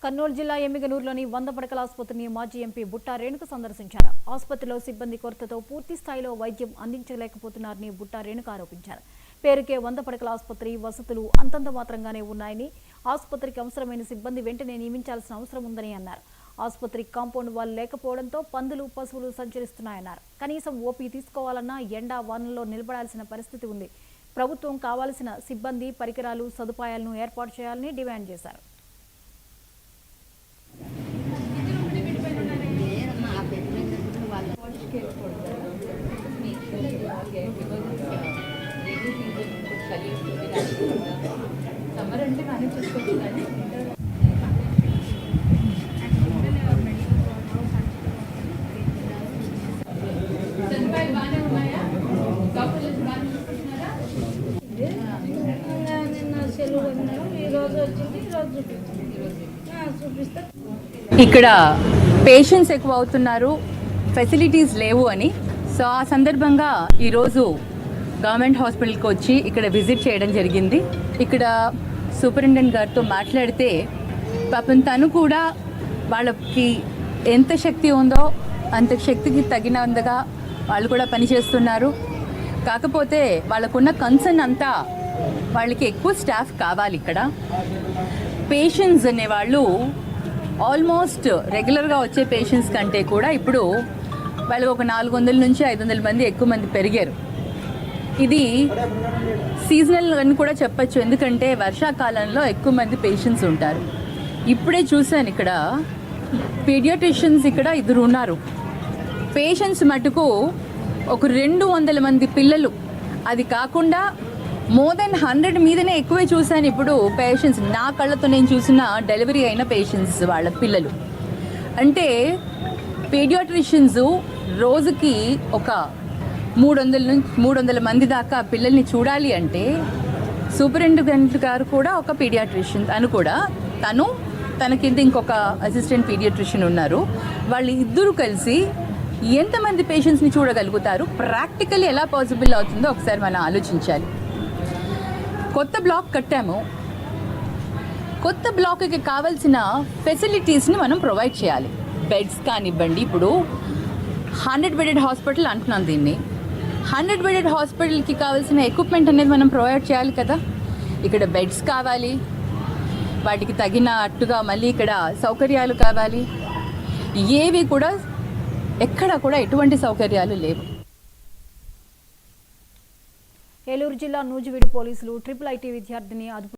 కర్నూలు జిల్లా ఎమ్మిగనూరులోని 100 పడకల ఆసుపత్రిని మాజీ ఎంపీ బుట్టా రేణుక సందర్శించారు. ఆసుపత్రిలో సిబ్బంది కొరతతో పూర్తి స్థాయిలో వైద్యం అందించలేకపోతున్నారని బుట్టా రేణుక ఆరోపించారు. పేరుకే 100 పడకల ఆసుపత్రి, వసతులు అంతంత మాత్రంగానే ఉన్నాయని, ఆసుపత్రికి అవసరమైన సిబ్బంది వెంటనే నియమించాల్సిన అవసరం ఉందని అన్నారు. ఆసుపత్రి కాంపౌండ్ వాల్ లేకపోవడంతో పందులు, పశువులు సంచరిస్తున్నాయన్నారు. కనీసం ఓపీ తీసుకోవాలన్నా ఎండా వానల్లో నిలబడాల్సిన పరిస్థితి ఉంది. ప్రభుత్వం కావాల్సిన సిబ్బంది, పరికరాలు, సదుపాయాలను ఏర్పాటు చేయాలని డిమాండ్ చేశారు. సమ్మర్ అంటే కానీ చూసుకోవచ్చు. బాగానే ఉన్నాయా? డాక్టర్లు బాగానే చూసుకుంటున్నారా? నిన్న సెలవు ఈరోజు వచ్చింది, ఈరోజు చూపిస్తా. ఇక్కడ పేషెంట్స్ ఎక్కువ అవుతున్నారు, ఫెసిలిటీస్ లేవు అని. సో ఆ సందర్భంగా ఈరోజు గవర్నమెంట్ హాస్పిటల్కి వచ్చి ఇక్కడ విజిట్ చేయడం జరిగింది. ఇక్కడ సూపరింటెండెంట్ గారితో మాట్లాడితే పాపం తను కూడా వాళ్ళకి ఎంత శక్తి ఉందో అంత శక్తికి తగినంతగా వాళ్ళు కూడా పనిచేస్తున్నారు. కాకపోతే వాళ్ళకున్న కన్సర్న్ అంతా వాళ్ళకి ఎక్కువ స్టాఫ్ కావాలి. ఇక్కడ పేషెంట్స్ అనేవాళ్ళు ఆల్మోస్ట్ రెగ్యులర్గా వచ్చే పేషెంట్స్ కంటే కూడా ఇప్పుడు వాళ్ళు ఒక 400 నుంచి 500 మంది ఎక్కువ మంది పెరిగారు. ఇది సీజనల్ అని కూడా చెప్పచ్చు, ఎందుకంటే వర్షాకాలంలో ఎక్కువ మంది పేషెంట్స్ ఉంటారు. ఇప్పుడే చూశాను ఇక్కడ పీడియాట్రిషియన్స్ ఇక్కడ 2 ఉన్నారు. పేషెంట్స్ మటుకు ఒక 200 మంది పిల్లలు, అది కాకుండా మోర్ దెన్ 100 మీదనే ఎక్కువే చూశాను. ఇప్పుడు పేషెంట్స్ నా కళ్ళతో నేను చూసిన డెలివరీ అయిన పేషెంట్స్ వాళ్ళ పిల్లలు. అంటే పీడియాట్రిషియన్స్ రోజుకి ఒక 300 మంది దాకా పిల్లల్ని చూడాలి. అంటే సూపరింటెండెంట్ గారు కూడా ఒక పీడియాట్రిషియన్ అని కూడా, తన కింద ఇంకొక అసిస్టెంట్ పీడియాట్రిషియన్ ఉన్నారు. వాళ్ళు 2 కలిసి ఎంతమంది పేషెంట్స్ని చూడగలుగుతారు? ప్రాక్టికల్లీ ఎలా పాసిబుల్ అవుతుందో ఒకసారి మనం ఆలోచించాలి. కొత్త బ్లాక్ కట్టాము, కొత్త బ్లాక్కి కావాల్సిన ఫెసిలిటీస్ని మనం ప్రొవైడ్ చేయాలి. బెడ్స్ కానివ్వండి, ఇప్పుడు 100 బెడెడ్ హాస్పిటల్ అంటున్నాం దీన్ని. 100 బెడెడ్ హాస్పిటల్కి కావాల్సిన ఎక్విప్మెంట్ అనేది మనం ప్రొవైడ్ చేయాలి కదా. ఇక్కడ బెడ్స్ కావాలి, వాటికి తగినట్టుగా మళ్ళీ ఇక్కడ సౌకర్యాలు కావాలి. ఏవి కూడా ఎక్కడ కూడా ఎటువంటి సౌకర్యాలు లేవు. ఏలూరు జిల్లా నూజివీడు పోలీసులు ట్రిపుల్ ఐటీ విద్యార్థిని